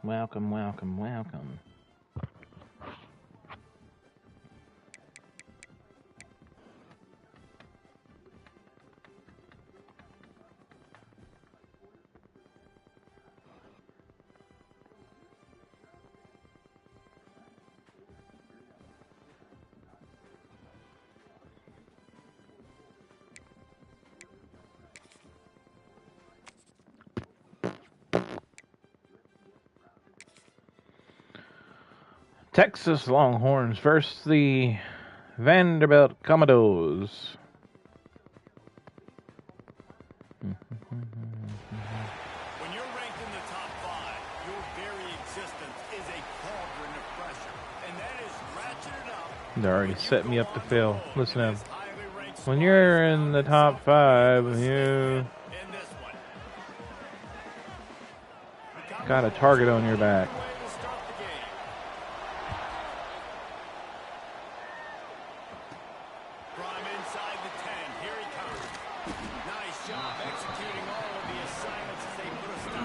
Welcome, welcome, welcome. Texas Longhorns versus the Vanderbilt Commodores. When you're ranked in the top 5, your very existence is a cauldron of pressure, and that is ratcheted up. They already set me up to fail. Listen to them. When you're in the top 5, you got a target on your back.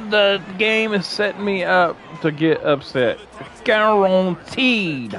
The game is setting me up to get upset. Guaranteed.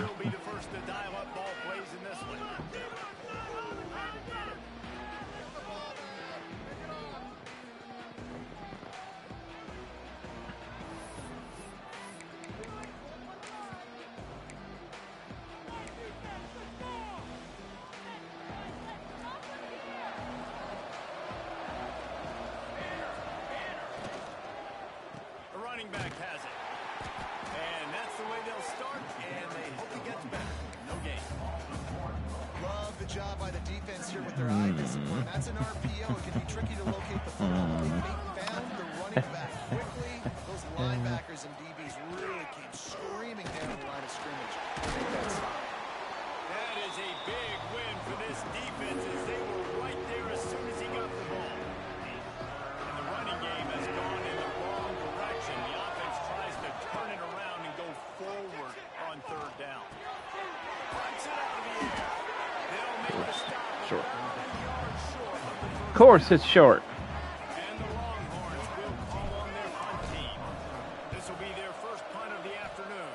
Of course it's short. And the Longhorns will call on their punt team. This will be their first punt of the afternoon.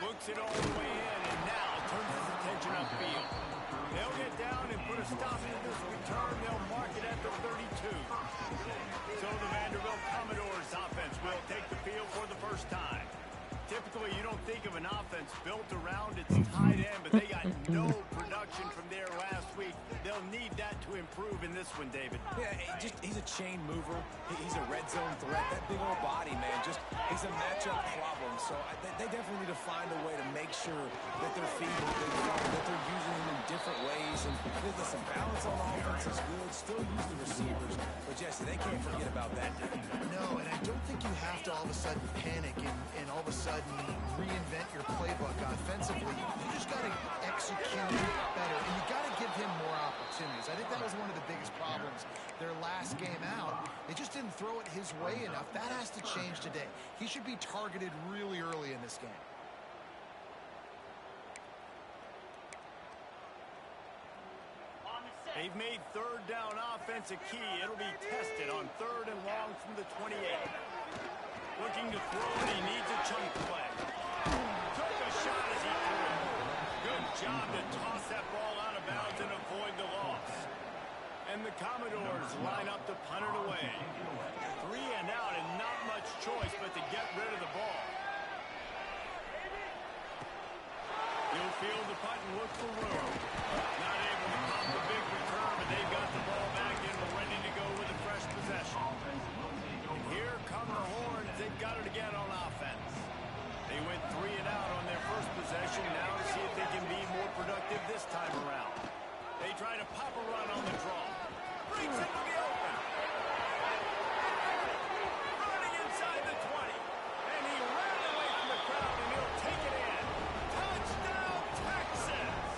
Looks it all the way in and now turns his attention upfield. They'll get down and put a stop to this return. They'll mark it at the 32. So the Vanderbilt Commodores offense will take the field for the first time. Typically, you don't think of an offense built around its tight end, but they got no production from there last week. They'll need that to improve in this one, David. Yeah, he's a chain mover. He's a red zone threat. That big old body, man, he's a matchup problem. So they definitely need to find a way to make sure that they're feeding big front, that they're using him in different ways. And listen, balance on offense is good. Still use the receivers. But, Jesse, they can't forget about that. No, and I don't think you have to all of a sudden panic and all of a sudden reinvent your playbook offensively. You just got to execute better, and you got to give him more opportunities. I think that was one of the biggest problems their last game out. They just didn't throw it his way enough. That has to change today. He should be targeted really early in this game. They've made third down offense a key. It'll be tested on 3rd and long from the 28. Looking to throw, and he needs a chunk play. Took a shot as he threw. Good job to toss that ball out of bounds and avoid the loss. And the Commodores line up to punt it away. 3 and out, and not much choice but to get rid of the ball. He'll field the punt and look for room. Not able to pop the big return, but they've got the ball back and we're ready to go with a fresh possession. And here come the Horns. They've got it again on offense. They went 3 and out on their first possession. Now to see if they can be more productive this time around. They try to pop a run on the draw. Breaks into the open. Running inside the 20. And he ran away from the crowd and he'll take it in. Touchdown, Texas!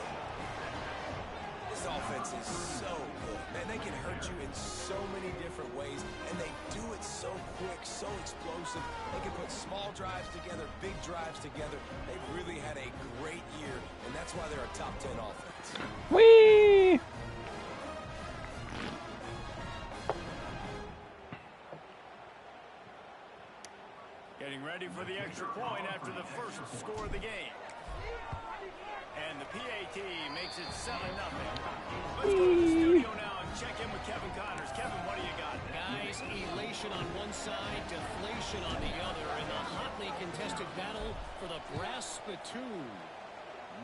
This offense is so good. Man, they can hurt you in so many different ways, and they do it so quick, so explosive. They can put small drives together, big drives together. They've really had a great year, and that's why they're a top 10 offense. Whee! for the extra point after the first score of the game. And the PAT makes it 7-0. Let's go to the studio now and check in with Kevin Connors. Kevin, what do you got? Guys, elation on one side, deflation on the other in the hotly contested battle for the brass spittoon.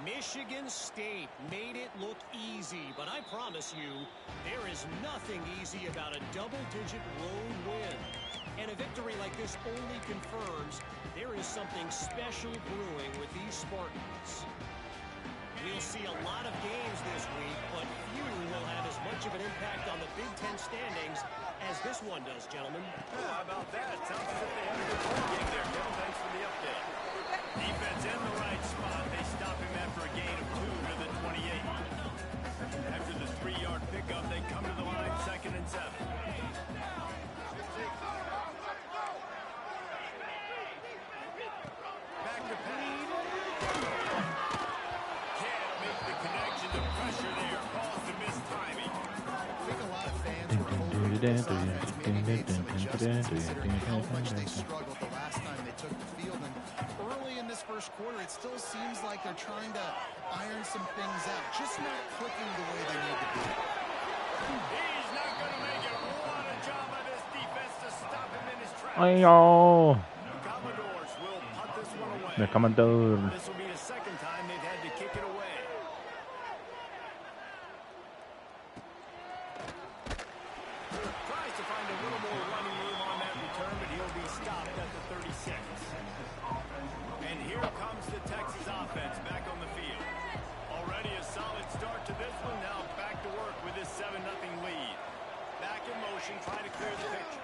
Michigan State made it look easy, but I promise you, there is nothing easy about a double-digit road win. And a victory like this only confirms there is something special brewing with these Spartans. We'll see a lot of games this week, but few will have as much of an impact on the Big Ten standings as this one does, gentlemen. How about that? Sounds as if they had a good ball game there, Kevin. Thanks for the update. Defense in the right spot. They stop him after a gain of 2 to the 28. After the 3-yard pickup, they come to the line, 2nd and 7. Back to pass. Can't make the connection. The pressure there calls the missed timing. I think a lot of fans were hoping that this offense maybe made some adjustments considering how much they struggled the last time they took the field. And early in this first quarter, it still seems like they're trying to iron some things out, just not clicking the way they need to be. He's not going to make it. What a job by this defense to stop him in his tracks. Ayo. The Commodores will punt this one away. The Commodore. This will be the second time they've had to kick it away. Tries to find a little more running room on that return, but he'll be stopped at the 36. And here comes the Texas offense back on the field. Already a solid start to this one. Now back to work with this 7-0 lead. Back in motion, trying to clear the picture.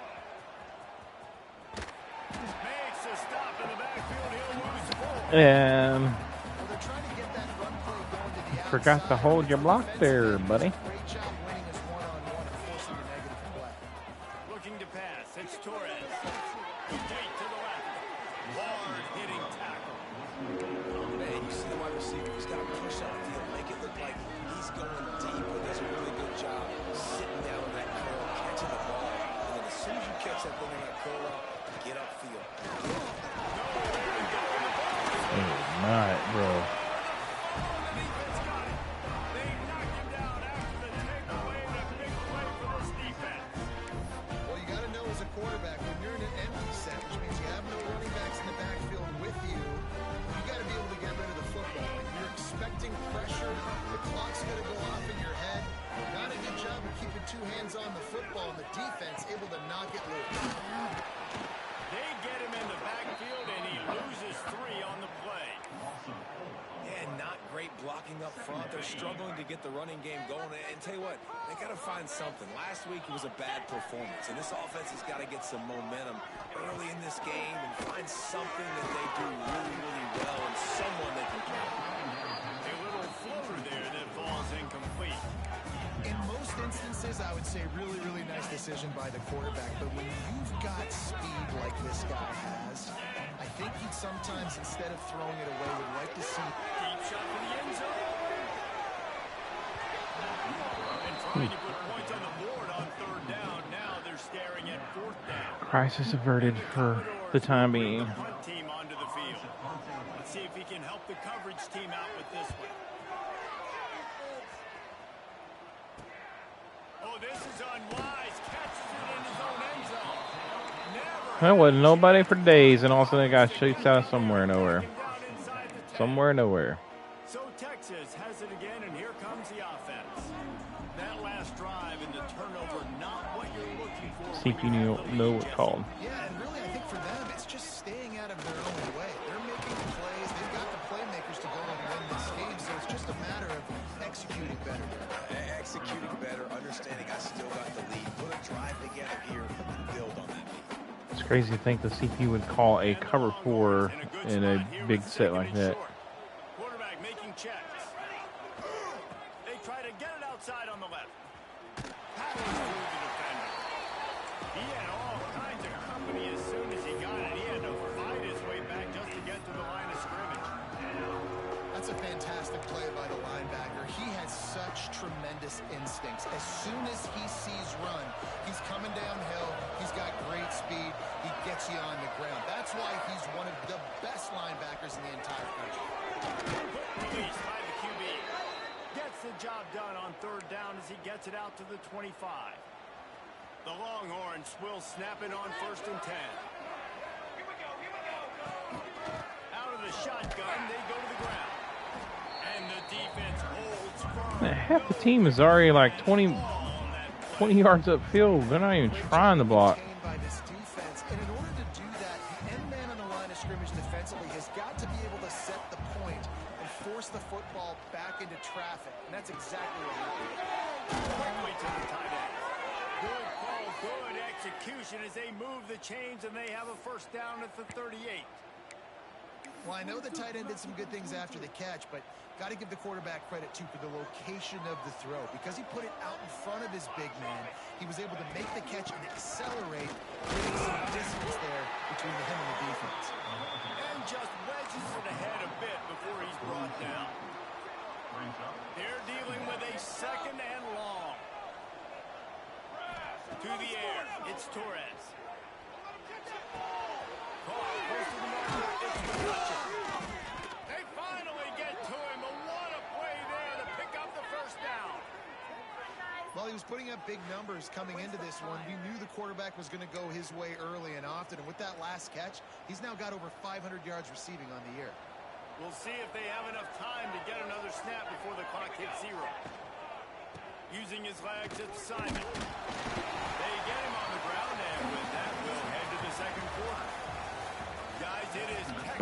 Makes a stop in the backfield. He'll lose 4. And Well, they're trying to get that run play going to the forgot to outside. hold your block there, buddy. Great job winning his one-on-one and forcing the negative play. Looking to pass. It's Torres. Deep to the left. Hard hitting tackle. Man, you see the wide receiver. He's got to push out the field, make it look like he's going deep, but does a really good job sitting down in that curl, catching the ball. And then as soon as you catch that thing in that curl out, get upfield. Oh, not, bro. They knocked him down after the takeaway and a big play for this defense. Well, you got to know as a quarterback, when you're in an empty set, which means you have no running backs in the backfield with you, you got to be able to get rid of the football. If you're expecting pressure, the clock's going to go off in your head. Not a good job of keeping 2 hands on the football, and the defense able to knock it loose. They get him in the backfield, and he loses 3 on the play. Yeah, not great blocking up front. They're struggling to get the running game going. And tell you what, they got to find something. Last week it was a bad performance, and this offense has got to get some momentum early in this game and find something that they do really, really well and someone they can count on. A little floater there that falls incomplete. In most instances, I would say really, really nice decision by the quarterback. But when you've got speed like this guy has, I think he'd sometimes, instead of throwing it away, would like to see. Deep shot for the end zone. And trying to put points on the board on 3rd down. Now they're staring at 4th down. Crisis averted for the time being. The punt team onto the field. Let's see if he can help the coverage team out with this one. Oh, this is unwise. Catches it in his own end zone. Never. There wasn't nobody for days, and all of a sudden it got shoots out somewhere nowhere. Down inside the 10. Somewhere nowhere. So Texas has it again, and here comes the offense. That last drive and the turnover, not what you're looking for. See if you know what's called. Yeah, and really, I think for them, it's just staying out of their own way. They're making the plays. They've got the playmakers to go and win this game, so it's just a matter of executing better. Executing better, understanding I still got the lead. Put a drive together here and build on that lead. It's crazy to think the CP would call a cover 4 in a big set like that. Quarterback making checks. They try to get it outside on the left. Powers through the defender. He had all kinds of company as soon as he got it. He had to fight his way back just to get to the line of scrimmage. I That's a fantastic play by the linebacker. He has such tremendous instincts. As soon as he sees run, he's coming downhill. He's got great speed. He gets you on the ground. That's why he's one of the best linebackers in the entire country. Release by the QB. Gets the job done on third down as he gets it out to the 25. The Longhorns will snap it on 1st and 10. Out of the shotgun, they go to the ground. And the defense holds firm. Half the team is already like 20 yards upfield. They're not even trying to block. By this defense, and in order to do that, the end man on the line of scrimmage defensively has got to be able to set the point and force the football back into traffic, and that's exactly what happened. Quickly to the tight end. Good call, good execution as they move the chains, and they have a 1st down at the 38. Well, I know the tight end did some good things after the catch, but got to give the quarterback credit, too, for the location of the throw. Because he put it out in front of his big man, he was able to make the catch and accelerate, creating some distance there between him and the defense. And just wedges it ahead a bit before he's brought down. They're dealing with a 2nd and long. To the air, it's Torres. They finally get to him, but what a play there to pick up the 1st down. Well, he was putting up big numbers coming into this one. We knew the quarterback was going to go his way early and often, and with that last catch, he's now got over 500 yards receiving on the year. We'll see if they have enough time to get another snap before the clock hits 0. Using his legs at Simon. They get him on the ground, and with that, we'll head to the 2nd quarter. Guys, it is Texas.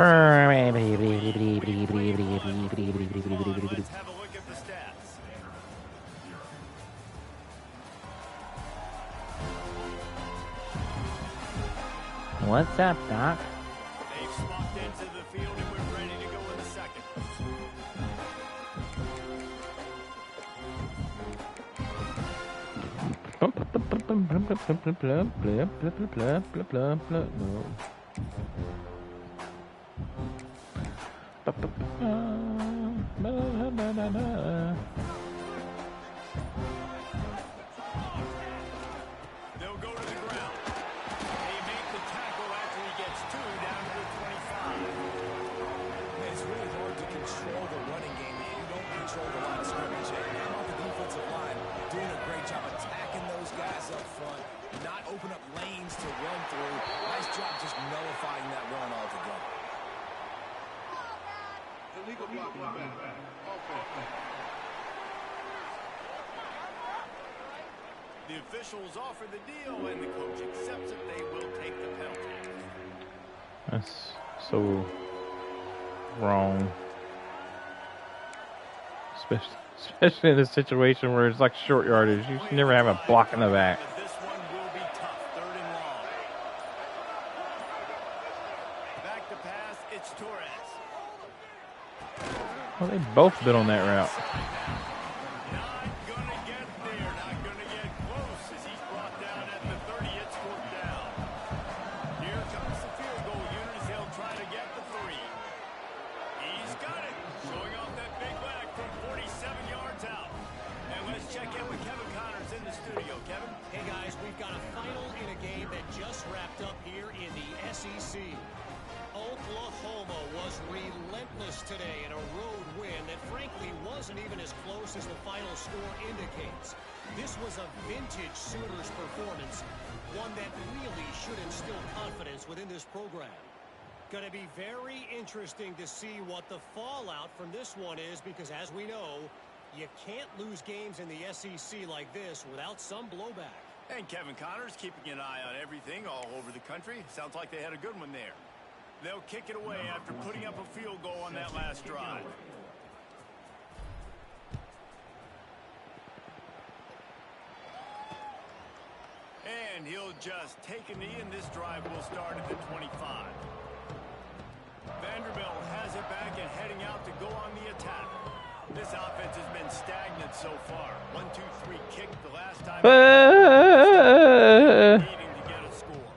Let's have a look at the stats. What's up, Doc? They've swapped into the field, and we're ready to go in the 2nd. They'll go to the ground. They make the tackle after he gets 2 down to the 25. Man, it's really hard to control the running game if you don't control the line of scrimmage. And how about the defensive line doing a great job attacking those guys up front, not open up lanes to run through. Nice job just nullifying that run altogether. Illegal block. The officials offer the deal, and the coach accepts it. They will take the penalty. That's so wrong. Especially in this situation where it's like short yardage. You should never have a block in the back. This one will be tough. 3rd and long. Back to pass. It's Torres. Well, they both been on that route. Not gonna get there. Not gonna get close as he's brought down at the 30. It's 4th down. Here comes the field goal unit as he'll try to get the 3. He's got it. Showing off that big leg from 47 yards out. And let's check in with Kevin Connors in the studio. Kevin? Hey guys, we've got a final in a game that just wrapped up here in the SEC. Oklahoma was relentless today in a road win that frankly wasn't even as close as the final score indicates. This was a vintage Sooners performance, one that really should instill confidence within this program. Going to be very interesting to see what the fallout from this one is, because as we know, you can't lose games in the SEC like this without some blowback. And Kevin Connors keeping an eye on everything all over the country. Sounds like they had a good one there. They'll kick it away after putting up a field goal on that last drive. And he'll just take a knee, and this drive will start at the 25. Vanderbilt has it back and heading out to go on the attack. This offense has been stagnant so far. 1-2-3 kick the last time. Needing to get a score.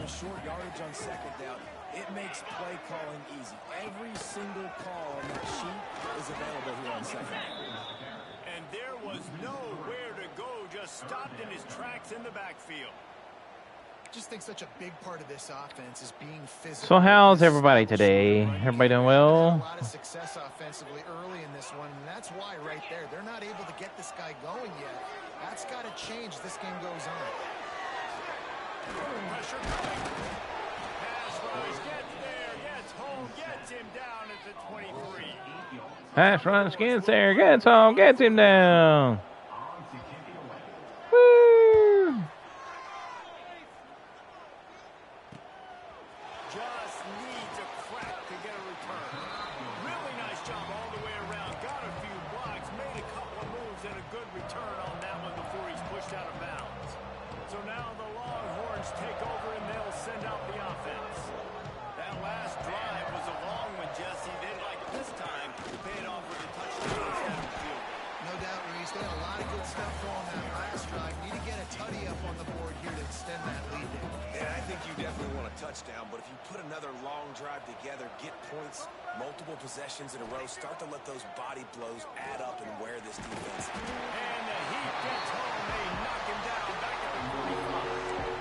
a short yardage on second down, it makes play calling easy. Every single call on that sheet is available here on second down. And there was nowhere to go, just stopped in his tracks in the backfield. Just think such a big part of this offense is being physical. So how's everybody today? Everybody doing A well? lot of success offensively early in this one, and that's why right there, they're not able to get this guy going yet. That's got to change as this game goes on. Pressure coming. Pass rush gets there, gets home, gets him down at the 23. Pass rush gets there, gets home, gets him down. Woo! Just needs a crack to get a return. Really nice job all the way around. Got a few blocks, made a couple of moves, and a good return on that one before he's pushed out of bounds. So now the Longhorns take over and they'll send out the offense. That last drive was a long one, Jesse. They'd like this time to pay it off with a touchdown instead of a field. No doubt, Reese. They had a lot of good stuff going that last drive. Need to get a tutty up on the board here to extend that lead. Yeah, I think you definitely want a touchdown, but if you put another long drive together, get points, multiple possessions in a row, start to let those body blows add up and wear this defense. And the Heat gets home. They knock him down back at the 45.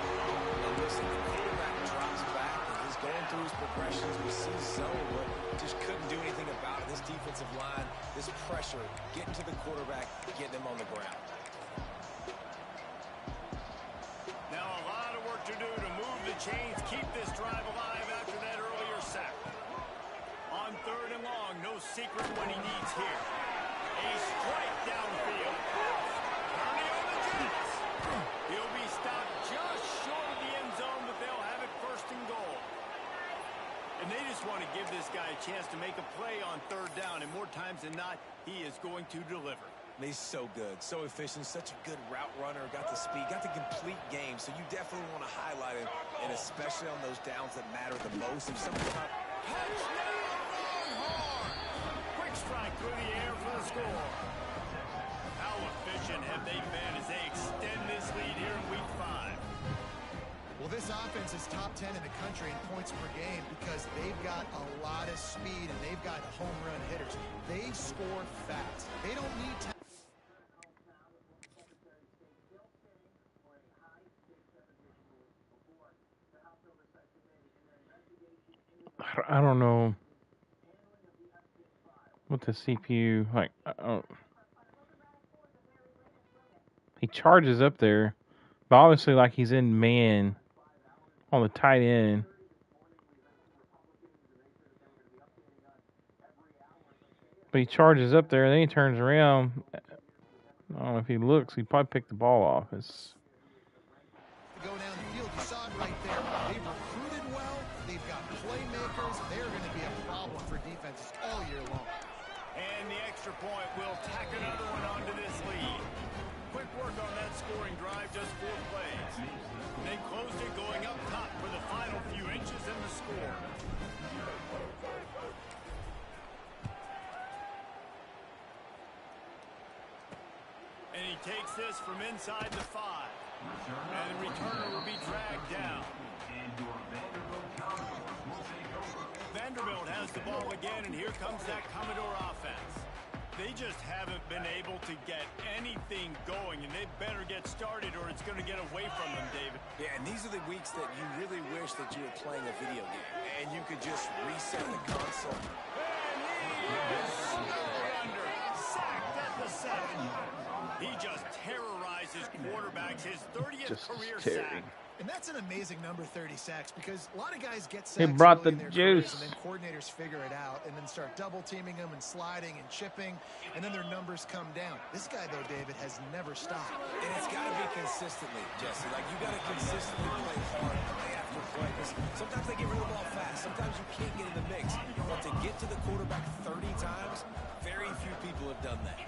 And listen, the quarterback drops back and he's going through his progressions. We see zone, but just couldn't do anything about it. This defensive line, this pressure, getting to the quarterback, getting him on the ground. Now a lot of work to do to move the chains, keep this drive alive after that earlier sack. On third and long, no secret what he needs here. A strike downfield. Kearney on the Jets. He'll be stopped just short of the end zone, but they'll have it first and goal. And they just want to give this guy a chance to make a play on third down, and more times than not, he is going to deliver. He's so good, so efficient, such a good route runner, got the speed, got the complete game, so you definitely want to highlight him, and especially on those downs that matter the most. If something about Touchdown, Longhorns! Quick strike through the air for the score. How efficient have they been as they extend this lead here in Week 5? Well, this offense is top 10 in the country in points per game because they've got a lot of speed and they've got home run hitters. They score fast. They don't need time. I don't know what the CPU like. He charges up there, but obviously, like he's in man on the tight end. But he charges up there, and then he turns around. I don't know if he looks. He probably picked the ball off. It's Go down the field. You saw it right there. They've recruited well. They've got playmakers. They're going to be a problem for defenses all year long. And the extra point will tack another one onto this lead. Quick work on that scoring drive, just 4 plays. They closed it going up top for the final few inches in the score. And he takes this from inside the 5. And the returner will be dragged down. Vanderbilt has the ball again, and here comes that Commodore offense. They just haven't been able to get anything going, and they better get started or it's going to get away from them, David. Yeah, and these are the weeks that you really wish that you were playing a video game and you could just reset the console. And he is snowed under, sacked at the 7. He just terrorizes quarterbacks, his 30th career sack. And that's an amazing number, 30 sacks, because a lot of guys get He sacks brought early the in their careers, juice. and then coordinators figure it out and then start double teaming them and sliding and chipping, and then their numbers come down. This guy, though, David, has never stopped. And it's got to be consistently, Jesse. Like, you got to consistently play hard, play after play. Because sometimes they get rid of the ball fast. Sometimes you can't get in the mix. But to get to the quarterback 30 times, very few people have done that.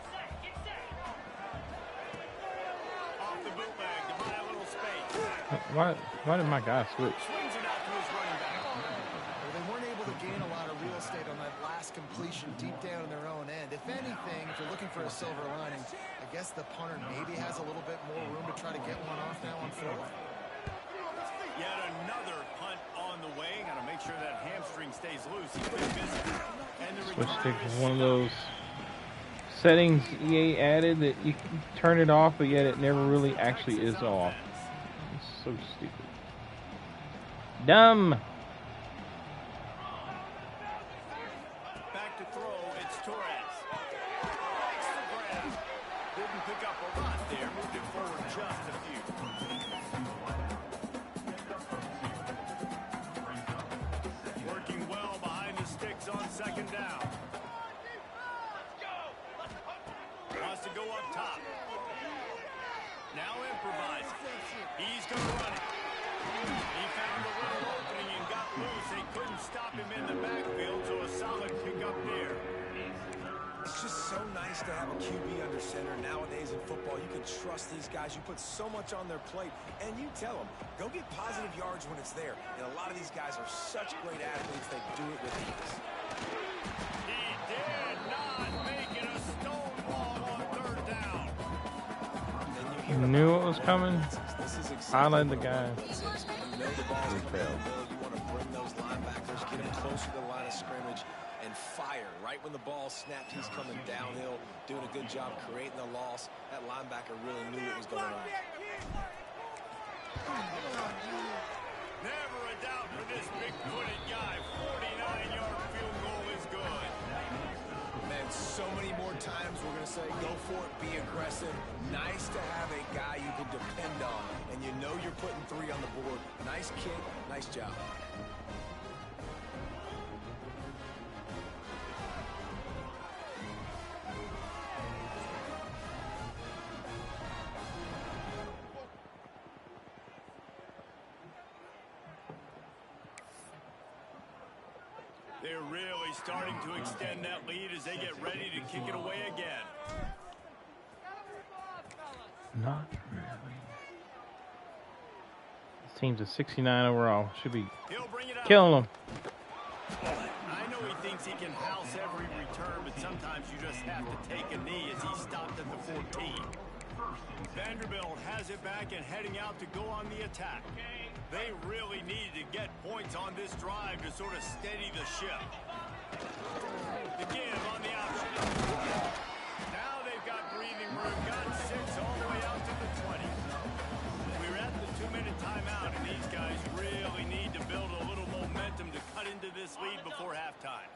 Off the bootleg to buy a little space. why did my guy switch? Swings it out to his running back. Well, they weren't able to gain a lot of real estate on that last completion deep down in their own end. If anything, if you're looking for a silver lining, I guess the punter maybe has a little bit more room to try to get one off now on 4th. Yet another on the way. Got to make sure that hamstring stays loose. He's been busy. And the Switch stick returner is is one of set. those settings EA added that you can turn it off, but yet it never really actually is off. It's so stupid. Dumb. Back to throw, it's Torres. Makes the grab. Didn't pick up a lot there. Moved it forward just a few. Working well behind the sticks on second down. Wants to go up top. Now improvising. He's going to run it. He found a little opening and got loose. They couldn't stop him in the backfield, so a solid pickup there. It's just so nice to have a QB under center. Nowadays in football, you can trust these guys. You put so much on their plate, and you tell them, go get positive yards when it's there. And a lot of these guys are such great athletes, they do it with ease. He did not make it a stone wall on third down. You knew what was coming. This is exactly Highlight the what guy. You know the ball's coming downhill. You want to bring those linebackers, get them closer to the line of scrimmage, and fire. Right when the ball snapped, he's coming downhill, doing a good job creating the loss. That linebacker really knew what was going on. Never a doubt for this big-footed guy. 49-yard field goal is good. Man, so many more times we're going to say, go for it, be aggressive. Nice to have a guy you can depend on, and you know you're putting 3 on the board. Nice kick, nice job. They're really starting to extend that lead as they get ready to kick it away again. Not really. This team's a 69 overall. Should be He'll bring it up. killing them. I know he thinks he can house every return, but sometimes you just have to take a knee as he stopped at the 14. Vanderbilt has it back and heading out to go on the attack. They really needed to get points on this drive to sort of steady the ship. The give on the option. Now they've got breathing room. Got 6 all the way out to the 20. We're at the 2-minute timeout, and these guys really need to build a little momentum to cut into this lead before halftime.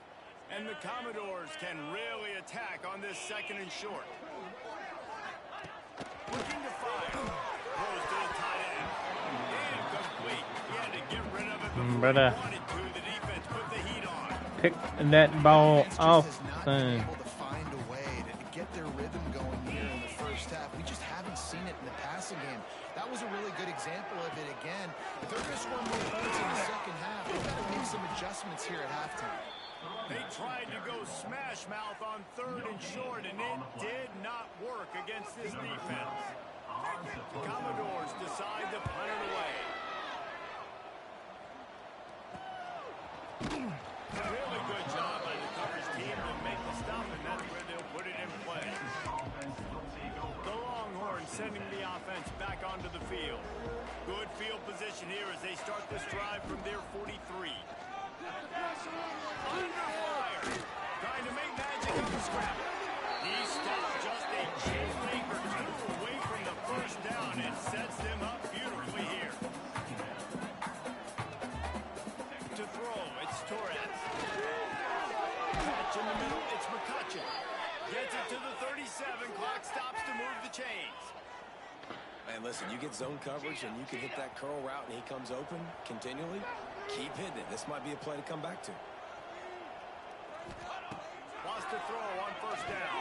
And the Commodores can really attack on this second and short. Looking to fire. Throws to the tight end. Incomplete. He had to get rid of it before Brother. he wanted to. The defense put the heat on. Pick that ball Defense just off. has not been able to find a way to get their rhythm going here in the first half. We just haven't seen it in the passing game. That was a really good example of it again. If they're going to score more points in the second half, they've got to make some adjustments here at halftime. They tried to go smash mouth on third and short, and it did not work against this defense. The Commodores decide to punt it away. Really good job by the coverage team to make the stop, and that's where they'll put it in play. The Longhorns sending the offense back onto the field. Good field position here as they start this drive from their 43. Under fire. Trying to make magic of the scrap. He stopped just a cheesesteak or 2 away from the first down and sets them up beautifully here. To throw, it's Torres. Catch in the middle, it's McCutcheon. Gets it to the 37. Clock stops to move the chains. Man, listen, you get zone coverage and you can hit that curl route and he comes open continually. Keep hitting it. This might be a play to come back to. Wants to throw on first down.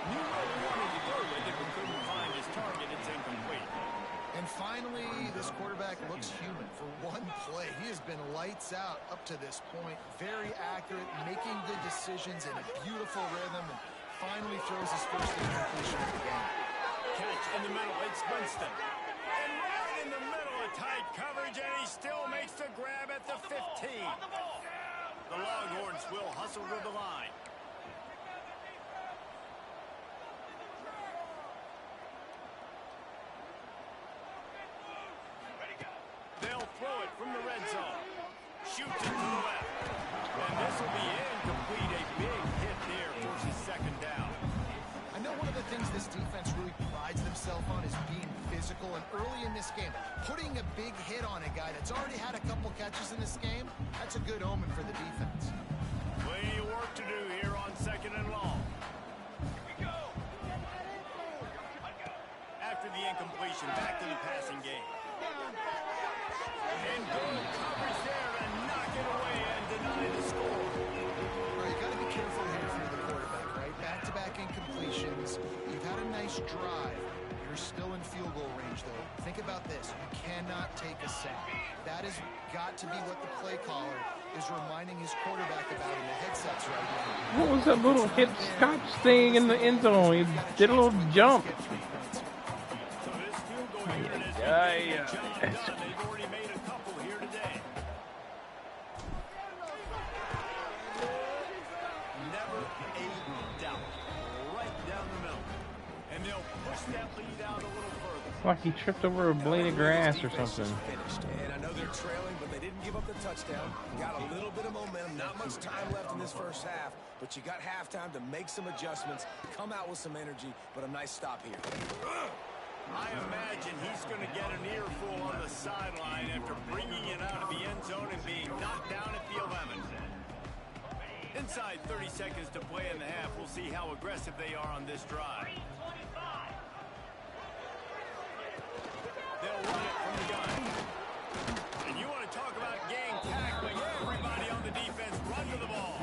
Knew where he wanted to go with it, but couldn't find his target. It's incomplete. And finally, this quarterback looks human. For one play, he has been lights out up to this point. Very accurate, making good decisions in a beautiful rhythm, and finally throws his first incompletion of the game. Catch in the middle, it's Winston. And right in the middle of tight coverage, and he still makes the grab at the 15. The Longhorns will hustle to the line. They'll throw it from the red zone. Shoots it to the left. And this will be incomplete. A big hit there forces second down. I know one of the things this defense really prides themselves on is being physical, and early in this game, putting a big hit on a guy that's already had a couple catches in this game, that's a good omen for the defense. Plenty of work to do here on second and long. After the incompletion, back to the passing game. And good coverage there and knock it away and deny the score. All right, you got to be careful here if you're the quarterback, right? Back-to-back incompletions. You've had a nice drive. You're still in field goal range, though. Think about this. You cannot take a sack. That has got to be what the play caller is reminding his quarterback about in the headsets right now. What was that little hip scotch thing in the end zone? He did a little jump. So this field goal unit has Yeah, been yeah. getting the job done. They've already made a couple here today. Never a doubt. Right down the middle. And they'll push that lead out a little further. Like he tripped over a blade of grass or something. Finished. And I know they're trailing, but they didn't give up the touchdown. Got a little bit of momentum. Not much time left in this first half, but you got halftime to make some adjustments, come out with some energy, but a nice stop here. I imagine he's going to get an earful on the sideline after bringing it out of the end zone and being knocked down at the 11. Inside 30 seconds to play in the half. We'll see how aggressive they are on this drive. They'll run it from the gun. And you want to talk about gang tackling. Everybody on the defense run to the ball.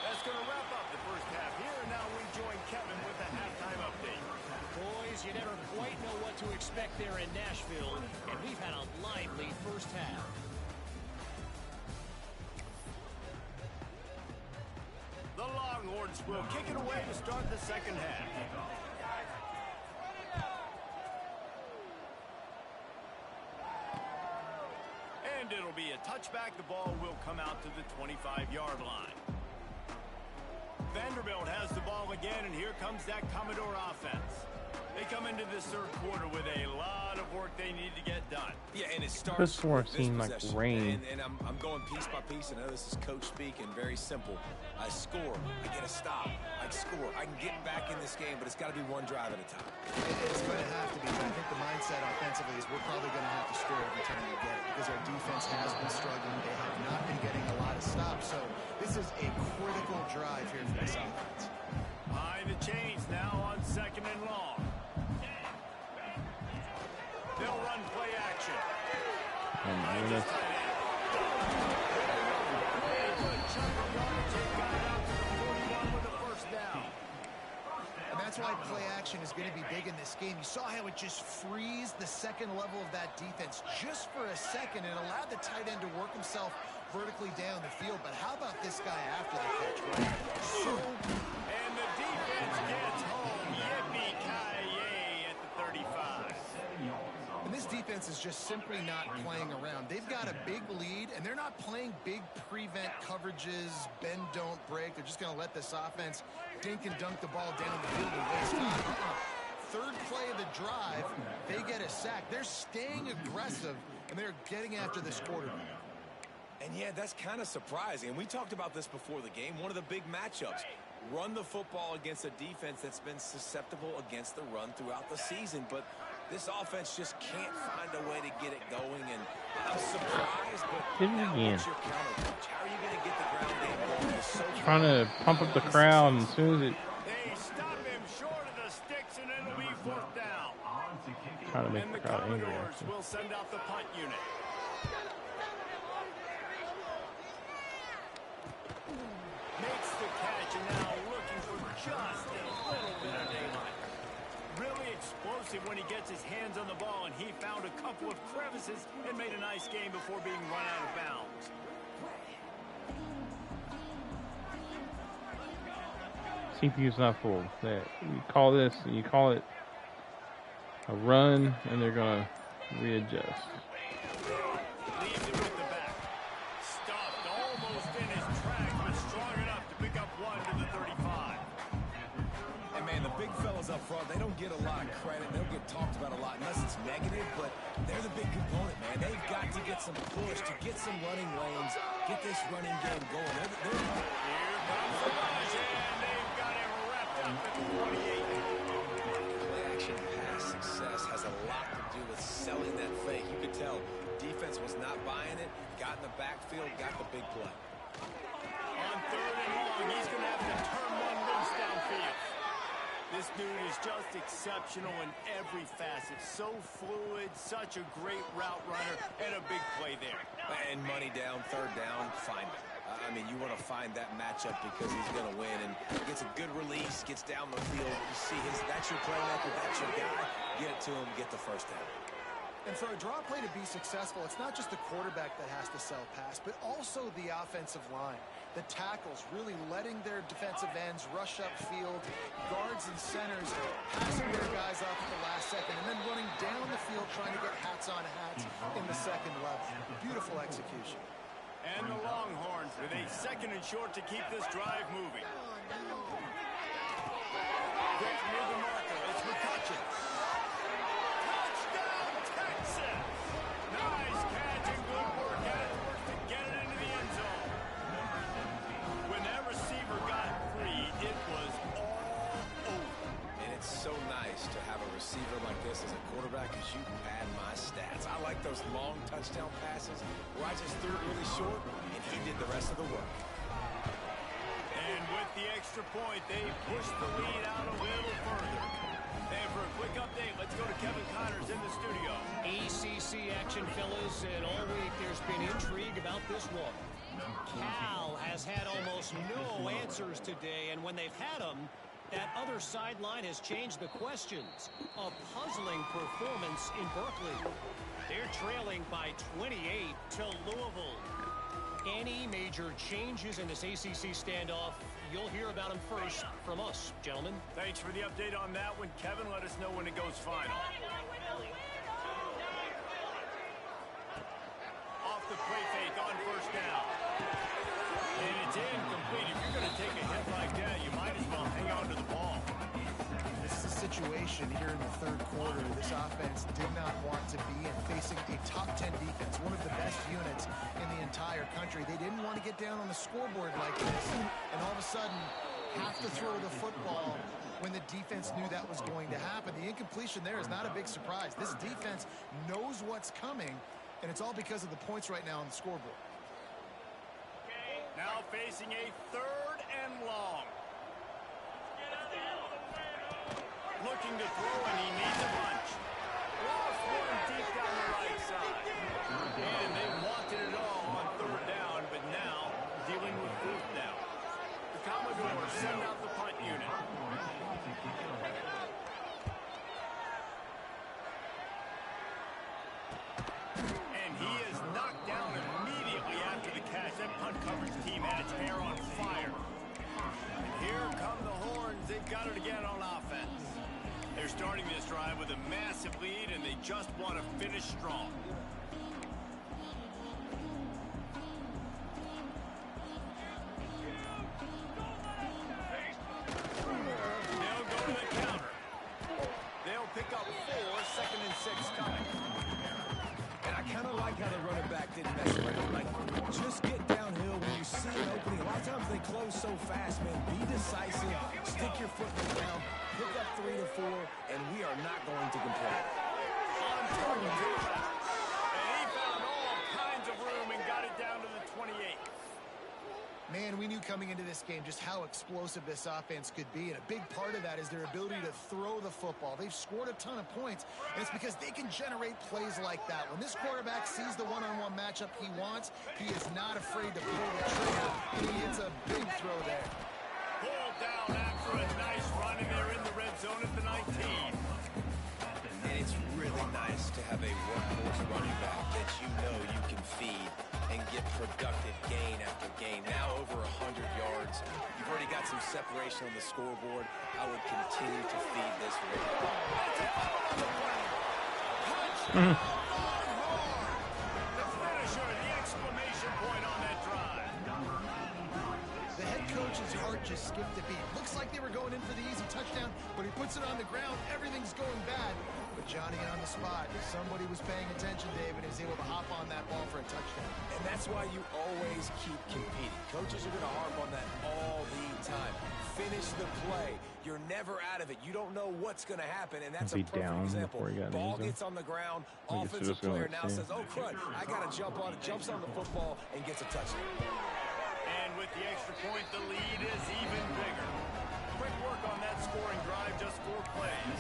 That's going to wrap up the first half here, and now we join Kevin with the halftime update. Boys, you never quite know what to expect there in Nashville, and we've had a lively first half. The Longhorns will kick it away to start the second half. And it'll be a touchback. The ball will come out to the 25-yard line. Vanderbilt has the ball again, and here comes that Commodore offense. They come into this third quarter with a lot of work they need to get done. Yeah, and it starts This one with seemed like possession. rain. And I'm going piece by piece. I know this is coach speaking, very simple. I score, I get a stop, I score. I can get back in this game, but it's got to be one drive at a time. It's going to have to be, but I think the mindset offensively is we're probably going to have to score every time we get it because our defense has been struggling. They have not been getting a lot of stops, so this is a critical drive here for this offense. Behind the chains now on second and long. They'll run play action. Oh my goodness. And that's why play action is going to be big in this game. You saw how it just frees the second level of that defense just for a second and allowed the tight end to work himself vertically down the field. But how about this guy after the catch, right? And the defense gets home. Yippee-ki-yay at the 35. And this defense is just simply not playing around. They've got a big lead, and they're not playing big prevent coverages, bend, don't break. They're just going to let this offense dink and dunk the ball down the field and waste time. Third play of the drive, they get a sack. They're staying aggressive, and they're getting after this quarterback. And yeah, that's kind of surprising. And we talked about this before the game. One of the big matchups. Run the football against a defense that's been susceptible against the run throughout the season. But this offense just can't find a way to get it going. And I'm surprised, but now what's your counterpunch? How are you going to get the ground game going? It's so Trying to pump up the crowd, and as soon as it They stop him short of the sticks, and it'll be fourth down. trying to make And the the crowd angry. Commodores Actually. will send out the punt unit. Makes the catch, and now looking for just a little bit of daylight. Really explosive when he gets his hands on the ball, and he found a couple of crevices and made a nice game before being run out of bounds. CPU's not full. That you call this, and you call it a run, and they're gonna readjust. Leaves it with the back. front, they don't get a lot of credit. They don't get talked about a lot unless it's negative, but they're the big component, man. They've got to get some push, to get some running lanes, get this running game going. Here comes the rush, and they've got it wrapped up at the 28. Play-action pass success has a lot to do with selling that fake. You could tell defense was not buying it, got in the backfield, got the big play. On 3rd and long, he's going to have to turn one loose downfield. This dude is just exceptional in every facet. So fluid, such a great route runner, and a big play there. And money down, 3rd down, find it. I mean, you want to find that matchup because he's going to win. And gets a good release, gets down the field. You see that's your playmaker, that's your guy. Get it to him, get the 1st down. And for a draw play to be successful, it's not just the quarterback that has to sell pass, but also the offensive line. The tackles really letting their defensive ends rush upfield, guards and centers passing their guys off at the last second, and then running down the field trying to get hats on hats in the second level. Beautiful execution. And the Longhorns with a 2nd and short to keep this drive moving. Quick near the marker. It's McCutcheon. Touchdown, Texas! Nice catch and good work at it. Works to get it into the end zone. When that receiver got free, it was all over. And it's so nice to have a receiver like this as a quarterback because you pad my stats. I like those long touchdown passes where I just threw it really short and he did the rest of the work. And with the extra point, they pushed the lead out a little further. And for a quick update, let's go to Kevin Connors in the studio. ACC action, fellas, and all week there's been intrigue about this one. Cal has had almost no answers today, and when they've had them, that other sideline has changed the questions. A puzzling performance in Berkeley. They're trailing by 28 to Louisville. Any major changes in this ACC standoff, you'll hear about them first from us, gentlemen. Thanks for the update on that one, Kevin. Let us know when it goes final. Off the play fake on 1st down. And it's incomplete. If you're going to take a hit like that, you might as well hang on to the ball. This is a situation here in the 3rd quarter. This offense did not want to be in, facing a top 10 defense, one of the best units in the entire country. They didn't want to get down on the scoreboard like this and all of a sudden have to throw the football when the defense knew that was going to happen. The incompletion there is not a big surprise. This defense knows what's coming, and it's all because of the points right now on the scoreboard. Now facing a 3rd and long. Looking to throw, and he needs a bunch. Lost one deep down the right side. And they wanted it all on 3rd down, but now dealing with 4th down. The Commodores send out the punt unit. And he is knocked down immediately after the catch. That punt coverage team had its hair on fire. And here come the Horns. They've got it again on offense. They're starting this drive with a massive lead, and they just want to finish strong. They'll go to the counter. They'll pick up 4, 2nd and 6 coming. And I kind of like how the running back didn't mess around. Like, just get downhill when you see an opening. A lot of times they close so fast, man. Be decisive. Stick your foot in the ground. Pick up 3 to 4, and we are not going to complain. On target. And he found all kinds of room and got it down to the 28. Man, we knew coming into this game just how explosive this offense could be, and a big part of that is their ability to throw the football. They've scored a ton of points, and it's because they can generate plays like that. When this quarterback sees the one-on-one matchup he wants, he is not afraid to pull the trigger, and he hits a big throw there. Pulled down after a nice run, and they're in the red zone at the 19. And it's really nice to have a workhorse running back that you know you can feed and get productive gain after gain. Now over 100 yards. You've already got some separation on the scoreboard. I would continue to feed this rookie. Touchdown, Longhorns! The finisher, the exclamation point on that drive. The head coach's heart just skipped a beat. Looks like they were going in for the easy touchdown, but When he puts it on the ground, everything's going bad. But Johnny on the spot. Somebody was paying attention, David, and is able to hop on that ball for a touchdown. And that's why you always keep competing. Coaches are going to harp on that all the time. Finish the play. You're never out of it. You don't know what's going to happen, and that's a perfect example. Ball gets on the ground. Offensive player now says, oh, crud, I got to jump on it. Jumps on the football and gets a touchdown. And with the extra point, the lead is even bigger. Quick work on that scoring drive, just 4 plays.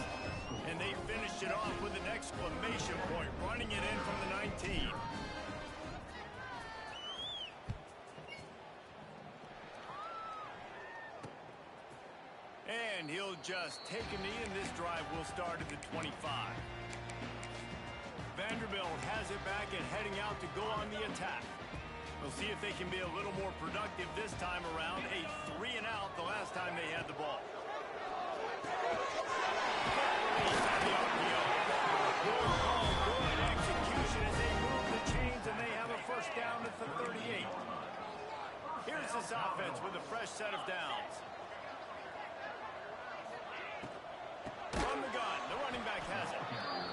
And they finished it off with an exclamation point, running it in from the 19. And he'll just take a knee, and this drive will start at the 25. Vanderbilt has it back and heading out to go on the attack. We'll see if they can be a little more productive this time around. A 3-and-out the last time they had the ball. Good execution as they move the chains, and they have a first down at the 38. Here's this offense with a fresh set of downs. From the gun, the running back has it.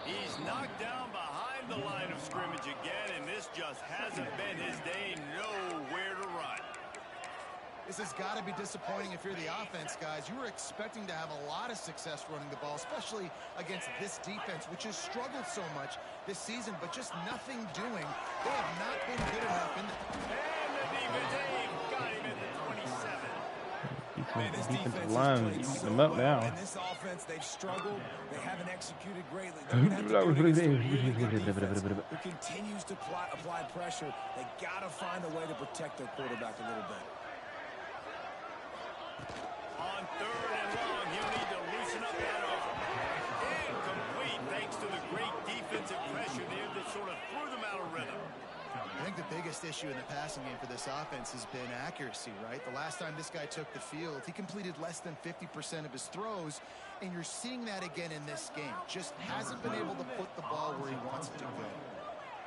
He's knocked down behind the line of scrimmage again, and this just hasn't been his day. Nowhere to run. This has got to be disappointing if you're the offense, guys. You were expecting to have a lot of success running the ball, especially against this defense, which has struggled so much this season, but just nothing doing. They have not been good enough in the... And the defense got him at the 27. Man, this defense line has played them up now. And this offense, they've struggled. They haven't executed greatly. They're going to have to do it against a really good defense who continues to apply pressure. They got to find a way to protect their quarterback a little bit. On 3rd and long, he'll need to loosen up that arm. Incomplete thanks to the great defensive pressure there that sort of threw them out of rhythm. I think the biggest issue in the passing game for this offense has been accuracy, right? The last time this guy took the field, he completed less than 50% of his throws, and you're seeing that again in this game. Just hasn't been able to put the ball where he wants it to go.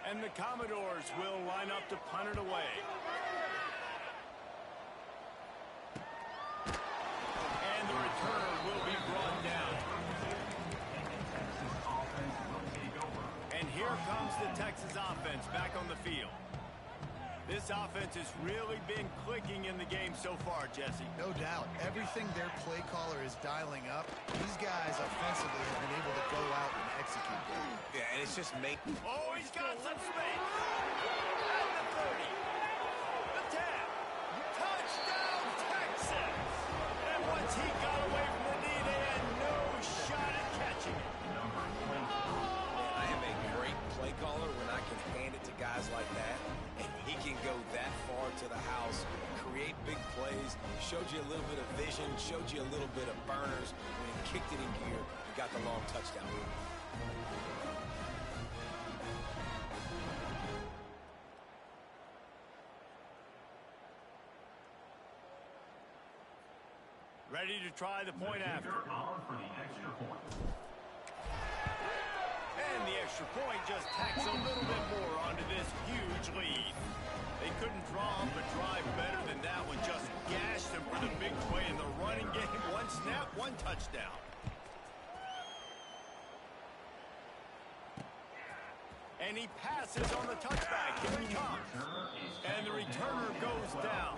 And the Commodores will line up to punt it away. And the returner will be brought down. And here comes the Texas offense back on the field. This offense has really been clicking in the game so far, Jesse. No doubt. Everything their play caller is dialing up, these guys offensively have been able to go out and execute. Yeah, and it's just making... Oh, he's got some space. At the 30. The 10. Touchdown, Texas. And once he got away from the knee, they had no shot at catching it. Man, I am a great play caller when I can hand it to guys like that. And he can go that far to the house, create big plays, showed you a little bit of vision, showed you a little bit of burners. When he kicked it in gear, he got the long touchdown. Ready to try the point after. And the extra point just tacks a little bit more onto this huge lead. They couldn't draw up a drive better than that one. Just gashed them for the big play in the running game. One snap, one touchdown. And he passes on the touchback. Here he comes. And the returner goes down.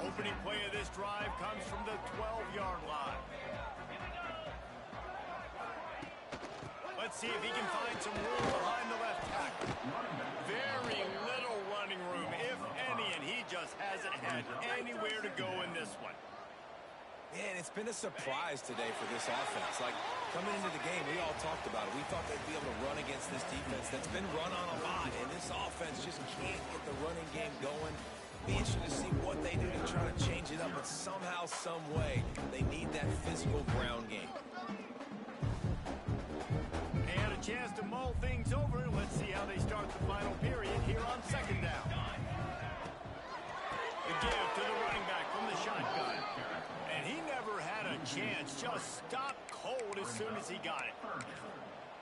Opening play of this drive comes from the 12-yard line. Let's see if he can find some room behind the left tackle. Very little running room, if any, and he just hasn't had anywhere to go in this one. Man, it's been a surprise today for this offense. Like, coming into the game, we all talked about it. We thought they'd be able to run against this defense that's been run on a lot, and this offense just can't get the running game going. Be interested to see what they do to try to change it up, but somehow, some way, they need that physical ground game. They had a chance to mull things over. Let's see how they start the final period here on 2nd down. The give to the running back from the shotgun. And he never had a chance. Just stopped cold as soon as he got it.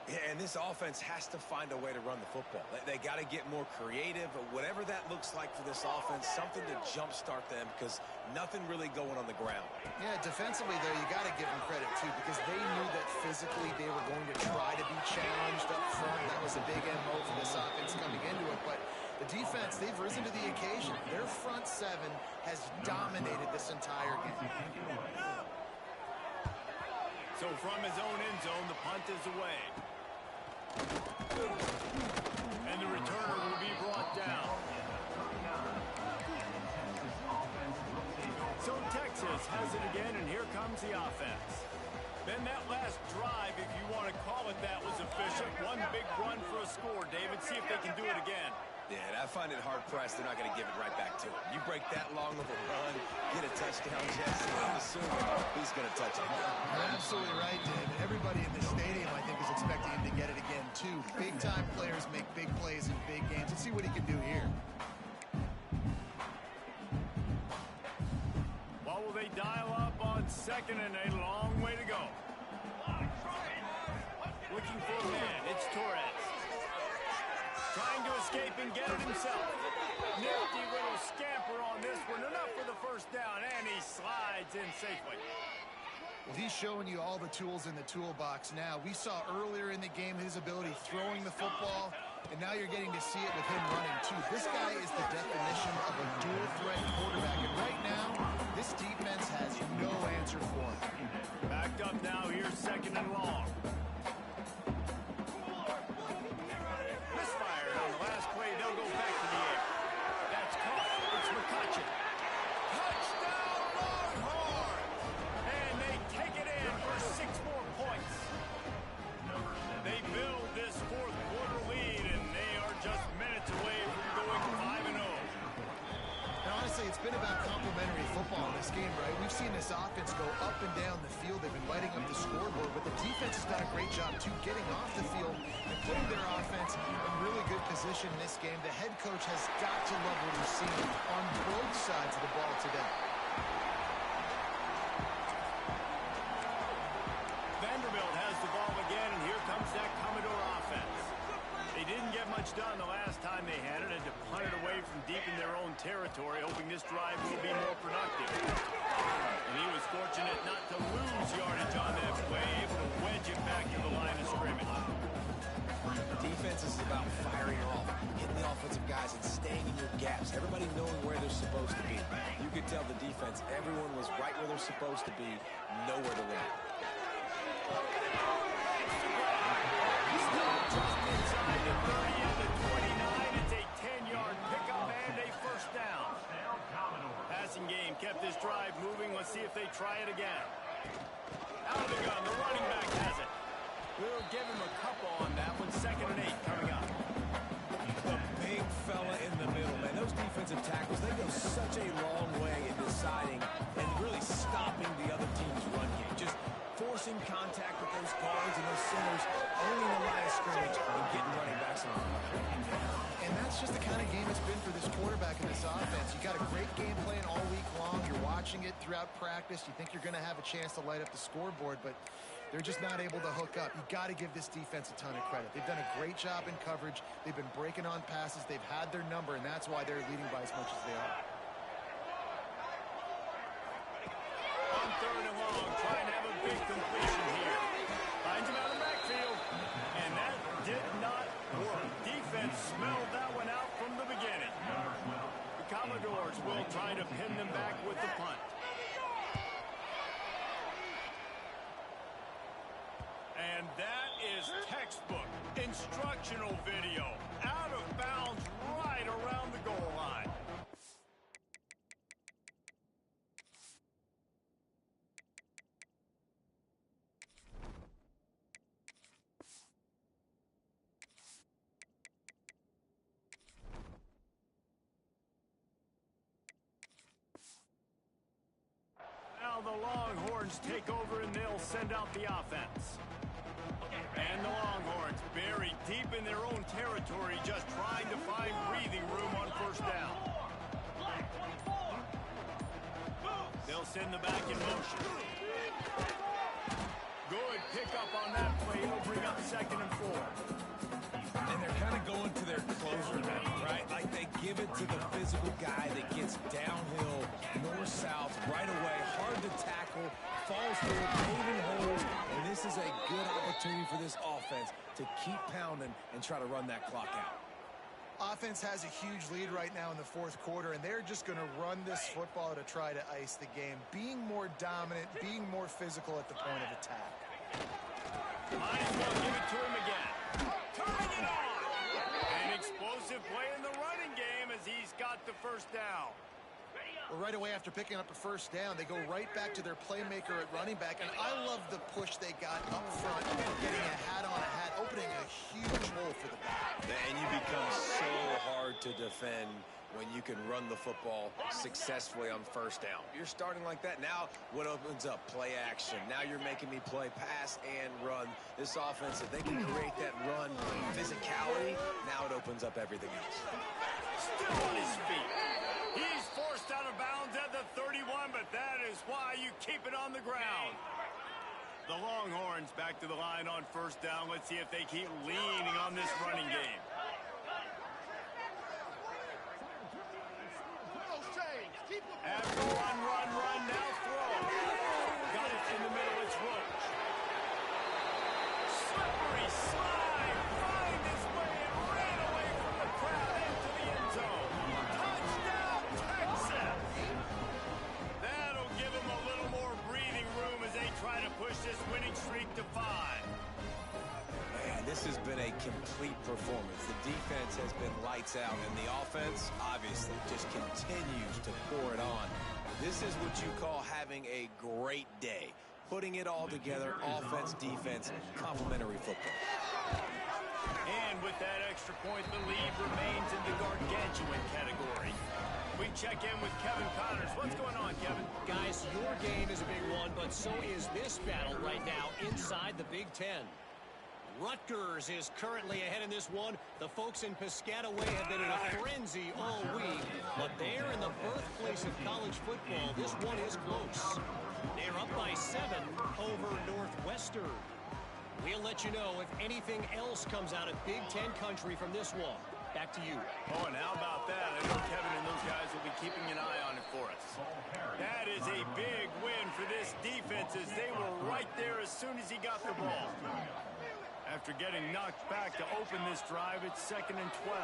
Yeah, and this offense has to find a way to run the football. They got to get more creative, whatever that looks like for this offense, something to jumpstart them because nothing really going on the ground. Yeah, defensively, though, you got to give them credit, too, because they knew that physically they were going to try to be challenged up front. That was a big MO for this offense coming into it, but the defense, they've risen to the occasion. Their front seven has dominated this entire game. So from his own end zone, the punt is away. And the returner will be brought down. So Texas has it again, and here comes the offense. Then that last drive, if you want to call it that, was efficient. One big run for a score, David. See if they can do it again. Yeah, I find it hard-pressed they're not going to give it right back to him. You break that long of a run, get a touchdown, Jesse, I'm assuming he's going to touch it. You're absolutely right, David. Everybody in this stadium, I think, is expecting him to get it again, too. Big-time players make big plays in big games. Let's see what he can do here. What will they dial up on second and a long way to go? Looking for a man. It's Torres. Trying to escape and get it himself. Nifty little scamper on this one. Enough for the first down, and he slides in safely. Well, he's showing you all the tools in the toolbox now. We saw earlier in the game his ability throwing the football, and now you're getting to see it with him running, too. This guy is the definition of a dual-threat quarterback, and right now, this defense has no answer for him. Backed up now, here's second and long. Misfired on the last play. They'll go back to the air. That's caught. It's McCutcheon. Touchdown, Longhorns! And they take it in for 6 more points. They build this fourth quarter lead, and they are just minutes away from going 5-0. And honestly, it's been about complementary football in this game, right? We've seen this offense go up and down the field. They've been lighting up the scoreboard, but the defense has done a great job, too, getting off the field and putting their offense in really good position in this game. The head coach has got to love what he's seen on both sides of the ball today. Vanderbilt has the ball again, and here comes that Commodore offense. They didn't get much done the last time they had it, and to punt it away from deep in their own territory, hoping this drive will be more productive. And he was fortunate not to lose yardage on that play, able to wedge it back to the line of scrimmage. Defense is about firing off, hitting the offensive guys and staying in your gaps. Everybody knowing where they're supposed to be. You could tell the defense, everyone was right where they're supposed to be, nowhere to win. Just inside the 30 and the 29. It's a 10-yard pickup and a first down. Passing game kept this drive moving. Let's see if they try it again. Out of the gun. The running back has it. We'll give him a couple on that one. 2nd and 8 coming up. The big fella in the middle, man. Those defensive tackles, they go such a long way in deciding and really stopping the other team's run game. Just forcing contact with those guards and those centers, owning the line of scrimmage and getting running backs on. And that's just the kind of game it's been for this quarterback and this offense. You got a great game plan all week long. You're watching it throughout practice. You think you're going to have a chance to light up the scoreboard, but they're just not able to hook up. You got to give this defense a ton of credit. They've done a great job in coverage. They've been breaking on passes. They've had their number, and that's why they're leading by as much as they are. On 3rd and long, trying to have a big completion here. Finds him out of the backfield, and that did not work. Defense smelled that one out from the beginning. The Commodores will try to pin them back with the punt. And that is textbook instructional video. Out of bounds right around the goal line. Now the Longhorns take over and they'll send out the offense. And the Longhorns buried deep in their own territory, just trying to find breathing room on first down. They'll send the back in motion. Good pickup on that play. It'll bring up 2nd and 4. Give it to the physical guy that gets downhill, north-south, right away, hard to tackle, falls through a paving hole, and this is a good opportunity for this offense to keep pounding and try to run that clock out. Offense has a huge lead right now in the fourth quarter, and they're just going to run this football to try to ice the game, being more dominant, being more physical at the point of attack. Might as well give it to him again. Turning it on. An explosive play in the running game as he's got the first down. Well, right away after picking up a first down, they go right back to their playmaker at running back, and I love the push they got up front, getting a hat on a hat, opening a huge hole for the back. And you become so hard to defend when you can run the football successfully on first down. You're starting like that. Now what opens up? Play action. Now you're making me play pass and run. This offense, if they can create that run physicality, now it opens up everything else. Still on his feet. He's forced out of bounds at the 31, but that is why you keep it on the ground. The Longhorns back to the line on first down. Let's see if they keep leaning on this running game. After run, now throw. Got it in the middle, it's Roach. Slippery slide, find his way and ran away from the crowd into the end zone. Touchdown, Texas! That'll give him a little more breathing room as they try to push this winning streak to 5. Man, this has been a complete performance. The defense has been lights out, and the offense, obviously, just continues to pour it on. This is what you call having a great day. Putting it all together, offense, defense, complementary football. And with that extra point, the lead remains in the gargantuan category. We check in with Kevin Connors. What's going on, Kevin? Guys, your game is a big one, but so is this battle right now inside the Big Ten. Rutgers is currently ahead in this one. The folks in Piscataway have been in a frenzy all week, but they're in the birthplace of college football. This one is close. They're up by 7 over Northwestern. We'll let you know if anything else comes out of Big Ten country from this one. Back to you. Oh, and how about that? I know Kevin and those guys will be keeping an eye on it for us. That is a big win for this defense as they were right there as soon as he got the ball. After getting knocked back to open this drive, it's 2nd and 12.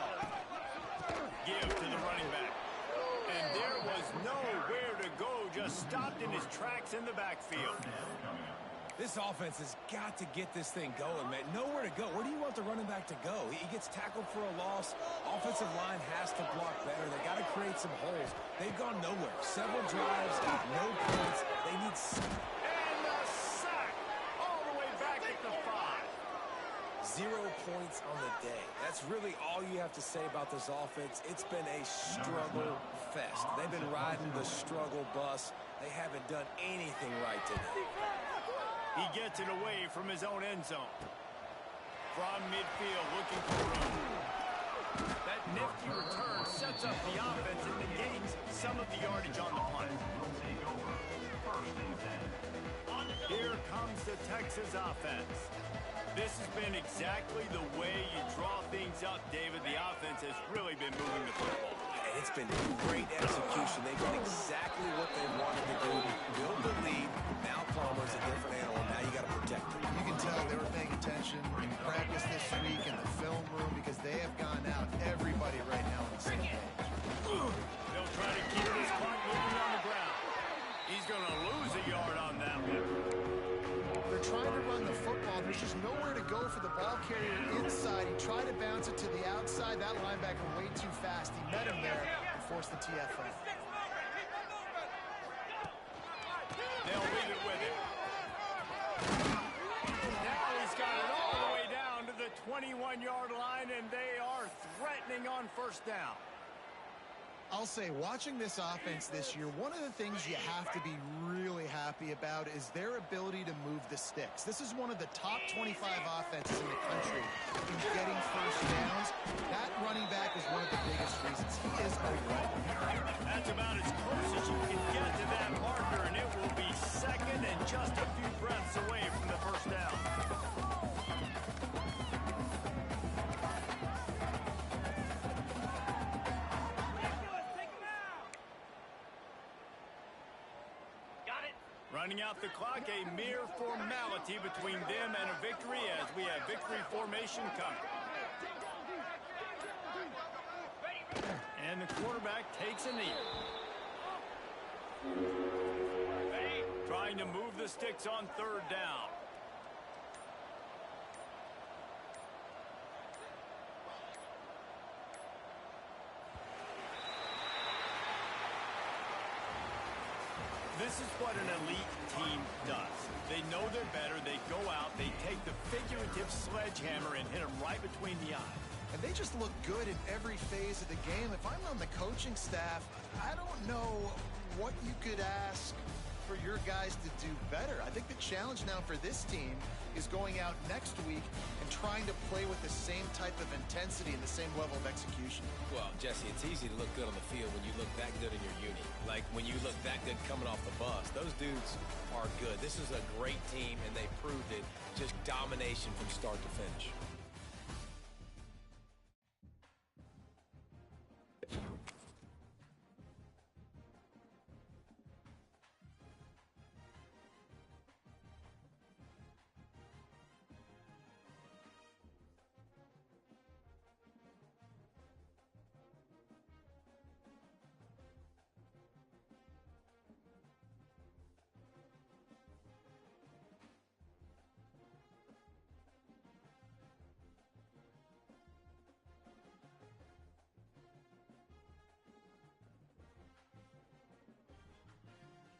Give to the running back. And there was nowhere to go, just stopped in his tracks in the backfield. This offense has got to get this thing going, man. Nowhere to go. Where do you want the running back to go? He gets tackled for a loss. Offensive line has to block better. They got to create some holes. They've gone nowhere. Several drives, no points. They need... And a sack all the way back at the 5. 0 points on the day. That's really all you have to say about this offense. It's been a struggle fest. They've been riding the struggle bus. They haven't done anything right today. He gets it away from his own end zone. From midfield, looking for room. That nifty return sets up the offense and negates some of the yardage on the punt. Here comes the Texas offense. This has been exactly the way you draw things up, David. The offense has really been moving the football. And it's been great execution. They've done exactly what they wanted to do. Build the lead. Now Palmer's a different animal. Now you got to protect him. You can tell they were paying attention in practice this week in the film room because they have gone out, everybody right now on the same page. They'll try to keep this punt moving on the ground. He's going to lose a yard on that one. They're trying to run the football. There's just nowhere to go for the ball carrier inside. He tried to bounce it to the outside. That linebacker way too fast. He met him there and forced the TFL. They'll leave it with him. Now he's got it all the way down to the 21-yard line, and they are threatening on first down. I'll say, watching this offense this year, one of the things you have to be really happy about is their ability to move the sticks. This is one of the top 25 offenses in the country in getting first downs. That running back is one of the biggest reasons. He is a weapon. That's about as close as you can get to that marker, and it will be 2nd and just a few breaths away from the first down. Running out the clock, a mere formality between them and a victory as we have victory formation coming. And the quarterback takes a knee. Trying to move the sticks on third down. This is what an elite team does. They know they're better. They go out. They take the figurative sledgehammer and hit them right between the eyes. And they just look good in every phase of the game. If I'm on the coaching staff, I don't know what you could ask for your guys to do better. I think the challenge now for this team is going out next week and trying to play with the same type of intensity and the same level of execution. Well, Jesse, it's easy to look good on the field when you look that good in your uni. Like when you look that good coming off the bus. Those dudes are good. This is a great team, and they proved it. Just domination from start to finish.